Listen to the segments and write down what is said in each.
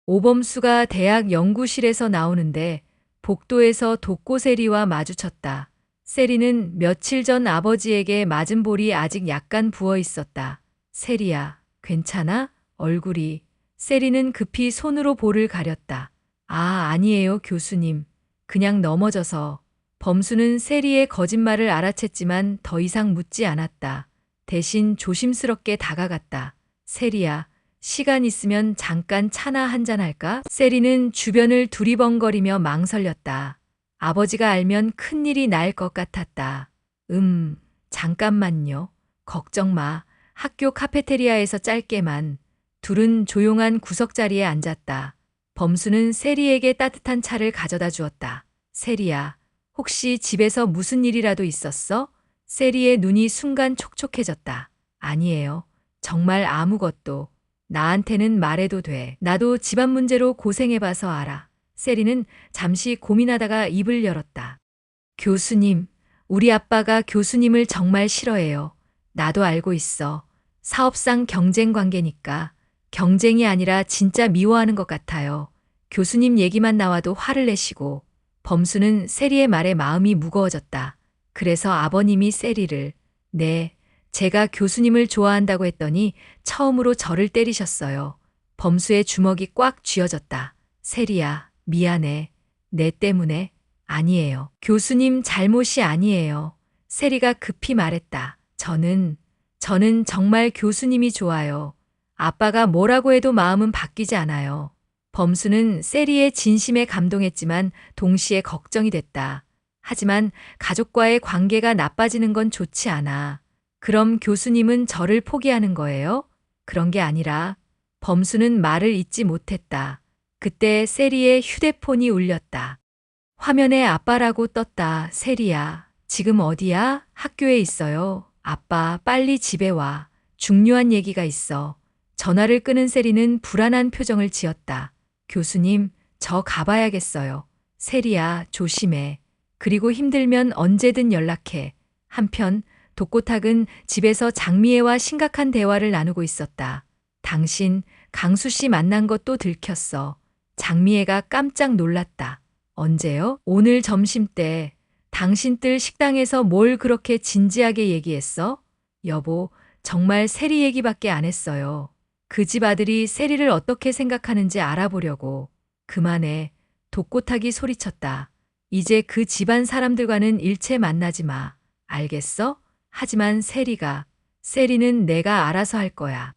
오범수가 대학 연구실에서 나오는데 복도에서 독고 세리와 마주쳤다. 세리는 며칠 전 아버지에게 맞은 볼이 아직 약간 부어 있었다. 세리야, 괜찮아? 얼굴이. 세리는 급히 손으로 볼을 가렸다. 아, 아니에요, 교수님. 그냥 넘어져서. 범수는 세리의 거짓말을 알아챘지만 더 이상 묻지 않았다. 대신 조심스럽게 다가갔다. 세리야, 시간 있으면 잠깐 차나 한잔 할까? 세리는 주변을 두리번거리며 망설였다. 아버지가 알면 큰일이 날 것 같았다. 잠깐만요. 걱정 마. 학교 카페테리아에서 짧게만. 둘은 조용한 구석자리에 앉았다. 범수는 세리에게 따뜻한 차를 가져다 주었다. 세리야, 혹시 집에서 무슨 일이라도 있었어? 세리의 눈이 순간 촉촉해졌다. 아니에요. 정말 아무것도. 나한테는 말해도 돼. 나도 집안 문제로 고생해봐서 알아. 세리는 잠시 고민하다가 입을 열었다. 교수님, 우리 아빠가 교수님을 정말 싫어해요. 나도 알고 있어. 사업상 경쟁 관계니까. 경쟁이 아니라 진짜 미워하는 것 같아요. 교수님 얘기만 나와도 화를 내시고. 범수는 세리의 말에 마음이 무거워졌다. 그래서 아버님이 세리를, 네, 제가 교수님을 좋아한다고 했더니 처음으로 저를 때리셨어요. 범수의 주먹이 꽉 쥐어졌다. 세리야, 미안해. 내 때문에. 아니에요. 교수님 잘못이 아니에요. 세리가 급히 말했다. 저는 정말 교수님이 좋아요. 아빠가 뭐라고 해도 마음은 바뀌지 않아요. 범수는 세리의 진심에 감동했지만 동시에 걱정이 됐다. 하지만 가족과의 관계가 나빠지는 건 좋지 않아. 그럼 교수님은 저를 포기하는 거예요? 그런 게 아니라. 범수는 말을 잇지 못했다. 그때 세리의 휴대폰이 울렸다. 화면에 아빠라고 떴다. 세리야, 지금 어디야? 학교에 있어요. 아빠, 빨리 집에 와. 중요한 얘기가 있어. 전화를 끊은 세리는 불안한 표정을 지었다. 교수님, 저 가봐야겠어요. 세리야, 조심해. 그리고 힘들면 언제든 연락해. 한편 독고탁은 집에서 장미애와 심각한 대화를 나누고 있었다. 당신 강수 씨 만난 것도 들켰어. 장미애가 깜짝 놀랐다. 언제요? 오늘 점심때. 당신 뜰 식당에서 뭘 그렇게 진지하게 얘기했어? 여보, 정말 세리 얘기밖에 안 했어요. 그 집 아들이 세리를 어떻게 생각하는지 알아보려고. 그만해. 독고탁이 소리쳤다. 이제 그 집안 사람들과는 일체 만나지 마. 알겠어? 하지만 세리는 내가 알아서 할 거야.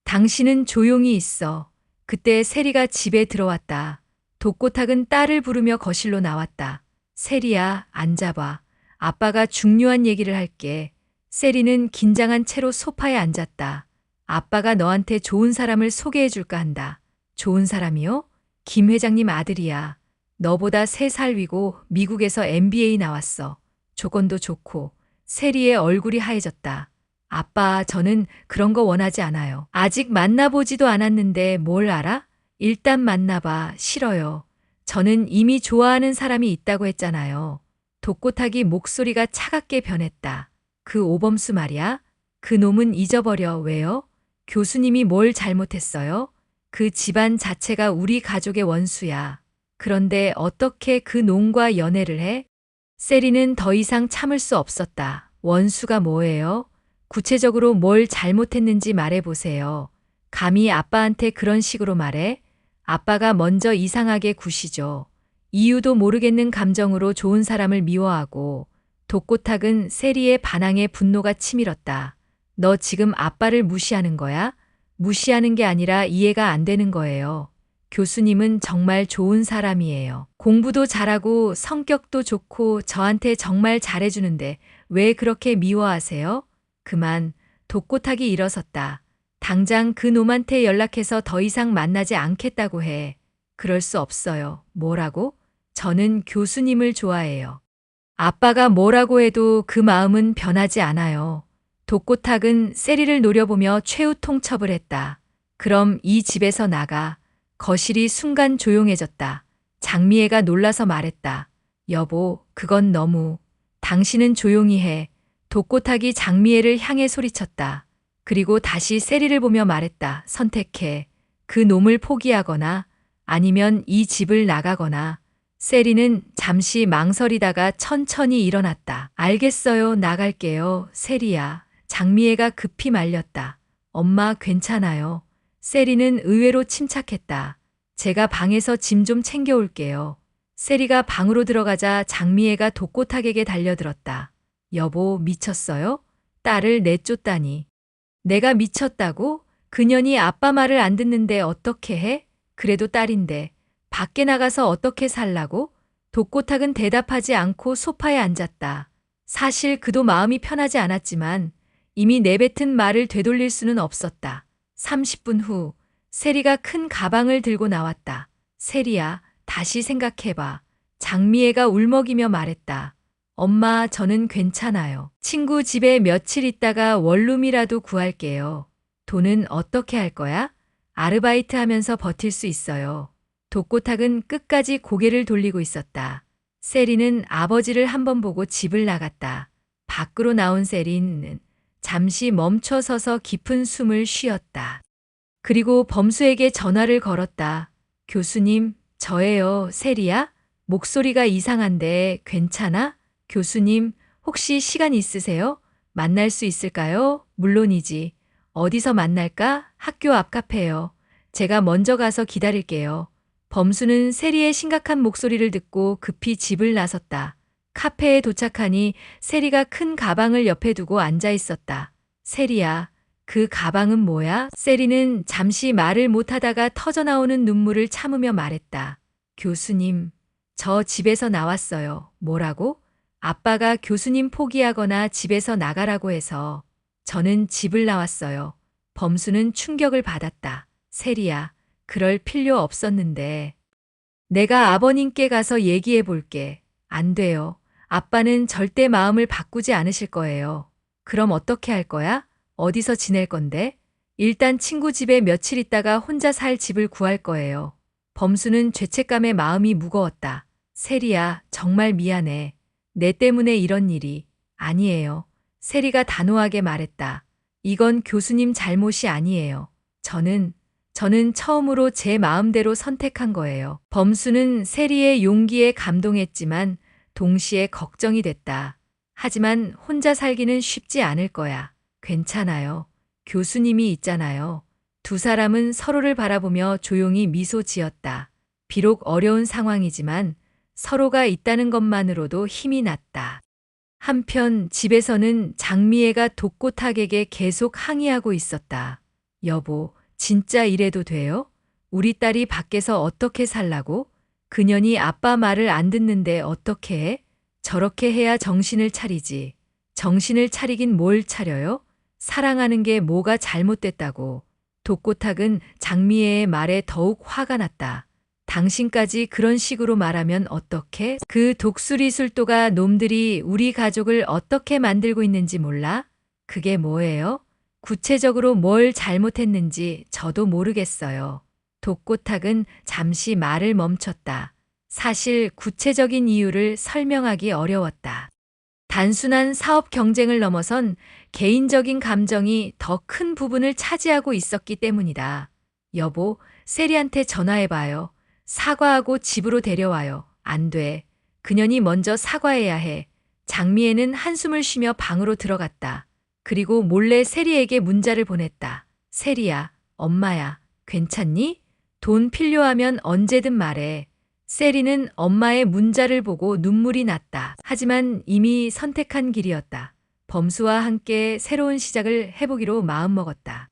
당신은 조용히 있어. 그때 세리가 집에 들어왔다. 독고탁은 딸을 부르며 거실로 나왔다. 세리야, 앉아봐. 아빠가 중요한 얘기를 할게. 세리는 긴장한 채로 소파에 앉았다. 아빠가 너한테 좋은 사람을 소개해 줄까 한다. 좋은 사람이요? 김 회장님 아들이야. 너보다 3살 위고 미국에서 MBA 나왔어. 조건도 좋고. 세리의 얼굴이 하얘졌다. 아빠, 저는 그런 거 원하지 않아요. 아직 만나보지도 않았는데 뭘 알아? 일단 만나봐. 싫어요. 저는 이미 좋아하는 사람이 있다고 했잖아요. 독고탁이 목소리가 차갑게 변했다. 그 오범수 말이야? 그 놈은 잊어버려. 왜요? 교수님이 뭘 잘못했어요? 그 집안 자체가 우리 가족의 원수야. 그런데 어떻게 그 놈과 연애를 해? 세리는 더 이상 참을 수 없었다. 원수가 뭐예요? 구체적으로 뭘 잘못했는지 말해보세요. 감히 아빠한테 그런 식으로 말해? 아빠가 먼저 이상하게 구시죠. 이유도 모르겠는 감정으로 좋은 사람을 미워하고. 독고탁은 세리의 반항에 분노가 치밀었다. 너 지금 아빠를 무시하는 거야? 무시하는 게 아니라 이해가 안 되는 거예요. 교수님은 정말 좋은 사람이에요. 공부도 잘하고 성격도 좋고 저한테 정말 잘해주는데 왜 그렇게 미워하세요? 그만. 독고탁이 일어섰다. 당장 그 놈한테 연락해서 더 이상 만나지 않겠다고 해. 그럴 수 없어요. 뭐라고? 저는 교수님을 좋아해요. 아빠가 뭐라고 해도 그 마음은 변하지 않아요. 독고탁은 세리를 노려보며 최후 통첩을 했다. 그럼 이 집에서 나가. 거실이 순간 조용해졌다. 장미애가 놀라서 말했다. 여보, 그건 너무. 당신은 조용히 해. 독고탁이 장미애를 향해 소리쳤다. 그리고 다시 세리를 보며 말했다. 선택해. 그 놈을 포기하거나 아니면 이 집을 나가거나. 세리는 잠시 망설이다가 천천히 일어났다. 알겠어요. 나갈게요. 세리야. 장미애가 급히 말렸다. 엄마 괜찮아요. 세리는 의외로 침착했다. 제가 방에서 짐 좀 챙겨올게요. 세리가 방으로 들어가자 장미애가 독고탁에게 달려들었다. 여보, 미쳤어요? 딸을 내쫓다니. 내가 미쳤다고? 그년이 아빠 말을 안 듣는데 어떻게 해? 그래도 딸인데. 밖에 나가서 어떻게 살라고? 독고탁은 대답하지 않고 소파에 앉았다. 사실 그도 마음이 편하지 않았지만 이미 내뱉은 말을 되돌릴 수는 없었다. 30분 후 세리가 큰 가방을 들고 나왔다. 세리야, 다시 생각해봐. 장미애가 울먹이며 말했다. 엄마, 저는 괜찮아요. 친구 집에 며칠 있다가 원룸이라도 구할게요. 돈은 어떻게 할 거야? 아르바이트 하면서 버틸 수 있어요. 독고탁은 끝까지 고개를 돌리고 있었다. 세리는 아버지를 한번 보고 집을 나갔다. 밖으로 나온 세리는 잠시 멈춰 서서 깊은 숨을 쉬었다. 그리고 범수에게 전화를 걸었다. 교수님, 저예요. 세리야? 목소리가 이상한데 괜찮아? 교수님, 혹시 시간 있으세요? 만날 수 있을까요? 물론이지. 어디서 만날까? 학교 앞 카페요. 제가 먼저 가서 기다릴게요. 범수는 세리의 심각한 목소리를 듣고 급히 집을 나섰다. 카페에 도착하니 세리가 큰 가방을 옆에 두고 앉아 있었다. 세리야, 그 가방은 뭐야? 세리는 잠시 말을 못하다가 터져나오는 눈물을 참으며 말했다. 교수님, 저 집에서 나왔어요. 뭐라고? 아빠가 교수님 포기하거나 집에서 나가라고 해서 저는 집을 나왔어요. 범수는 충격을 받았다. 세리야, 그럴 필요 없었는데. 내가 아버님께 가서 얘기해 볼게. 안 돼요. 아빠는 절대 마음을 바꾸지 않으실 거예요. 그럼 어떻게 할 거야? 어디서 지낼 건데? 일단 친구 집에 며칠 있다가 혼자 살 집을 구할 거예요. 범수는 죄책감에 마음이 무거웠다. 세리야, 정말 미안해. 내 때문에 이런 일이. 아니에요. 세리가 단호하게 말했다. 이건 교수님 잘못이 아니에요. 저는 처음으로 제 마음대로 선택한 거예요. 범수는 세리의 용기에 감동했지만 동시에 걱정이 됐다. 하지만 혼자 살기는 쉽지 않을 거야. 괜찮아요. 교수님이 있잖아요. 두 사람은 서로를 바라보며 조용히 미소 지었다. 비록 어려운 상황이지만 서로가 있다는 것만으로도 힘이 났다. 한편 집에서는 장미애가 독고탁에게 계속 항의하고 있었다. 여보, 진짜 이래도 돼요? 우리 딸이 밖에서 어떻게 살라고? 그년이 아빠 말을 안 듣는데 어떻게 해? 저렇게 해야 정신을 차리지. 정신을 차리긴 뭘 차려요? 사랑하는 게 뭐가 잘못됐다고. 독고탁은 장미애의 말에 더욱 화가 났다. 당신까지 그런 식으로 말하면 어떡해? 그 독수리 술도가 놈들이 우리 가족을 어떻게 만들고 있는지 몰라? 그게 뭐예요? 구체적으로 뭘 잘못했는지 저도 모르겠어요. 독고탁은 잠시 말을 멈췄다. 사실 구체적인 이유를 설명하기 어려웠다. 단순한 사업 경쟁을 넘어선 개인적인 감정이 더 큰 부분을 차지하고 있었기 때문이다. 여보, 세리한테 전화해봐요. 사과하고 집으로 데려와요. 안 돼. 그년이 먼저 사과해야 해. 장미애는 한숨을 쉬며 방으로 들어갔다. 그리고 몰래 세리에게 문자를 보냈다. 세리야, 엄마야, 괜찮니? 돈 필요하면 언제든 말해. 세리는 엄마의 문자를 보고 눈물이 났다. 하지만 이미 선택한 길이었다. 범수와 함께 새로운 시작을 해보기로 마음먹었다.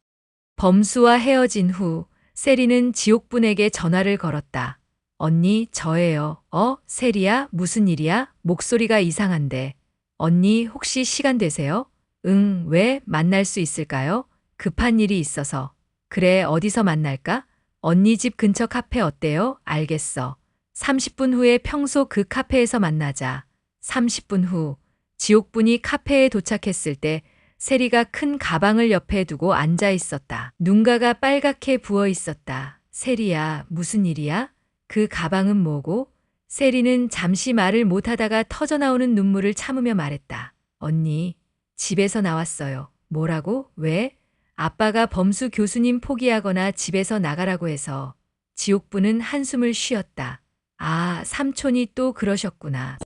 범수와 헤어진 후 세리는 지옥분에게 전화를 걸었다. 언니, 저예요. 세리야, 무슨 일이야? 목소리가 이상한데. 언니, 혹시 시간 되세요? 응, 왜? 만날 수 있을까요? 급한 일이 있어서. 그래, 어디서 만날까? 언니 집 근처 카페 어때요? 알겠어. 30분 후에 평소 그 카페에서 만나자. 30분 후 지옥분이 카페에 도착했을 때 세리가 큰 가방을 옆에 두고 앉아 있었다. 눈가가 빨갛게 부어 있었다. 세리야, 무슨 일이야? 그 가방은 뭐고? 세리는 잠시 말을 못하다가 터져나오는 눈물을 참으며 말했다. 언니, 집에서 나왔어요. 뭐라고? 왜? 아빠가 범수 교수님 포기하거나 집에서 나가라고 해서. 지옥부는 한숨을 쉬었다. 아, 삼촌이 또 그러셨구나.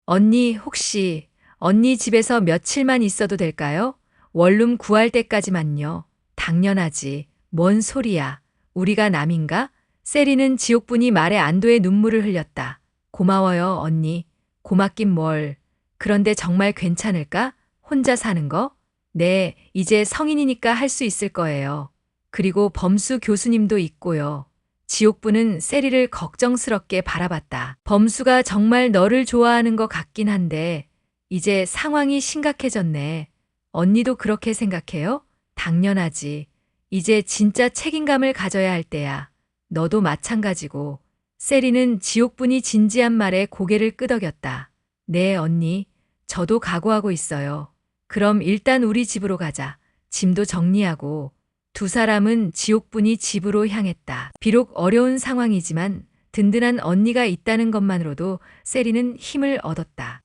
언니, 혹시 언니 집에서 며칠만 있어도 될까요? 원룸 구할 때까지만요. 당연하지. 뭔 소리야. 우리가 남인가? 세리는 지옥분이 말에 안도의 눈물을 흘렸다. 고마워요, 언니. 고맙긴 뭘. 그런데 정말 괜찮을까? 혼자 사는 거? 네, 이제 성인이니까 할 수 있을 거예요. 그리고 범수 교수님도 있고요. 지옥부는 세리를 걱정스럽게 바라봤다. 범수가 정말 너를 좋아하는 것 같긴 한데, 이제 상황이 심각해졌네. 언니도 그렇게 생각해요? 당연하지. 이제 진짜 책임감을 가져야 할 때야. 너도 마찬가지고. 세리는 지옥분이 진지한 말에 고개를 끄덕였다. 네, 언니. 저도 각오하고 있어요. 그럼 일단 우리 집으로 가자. 짐도 정리하고. 두 사람은 지옥분이 집으로 향했다. 비록 어려운 상황이지만 든든한 언니가 있다는 것만으로도 세리는 힘을 얻었다.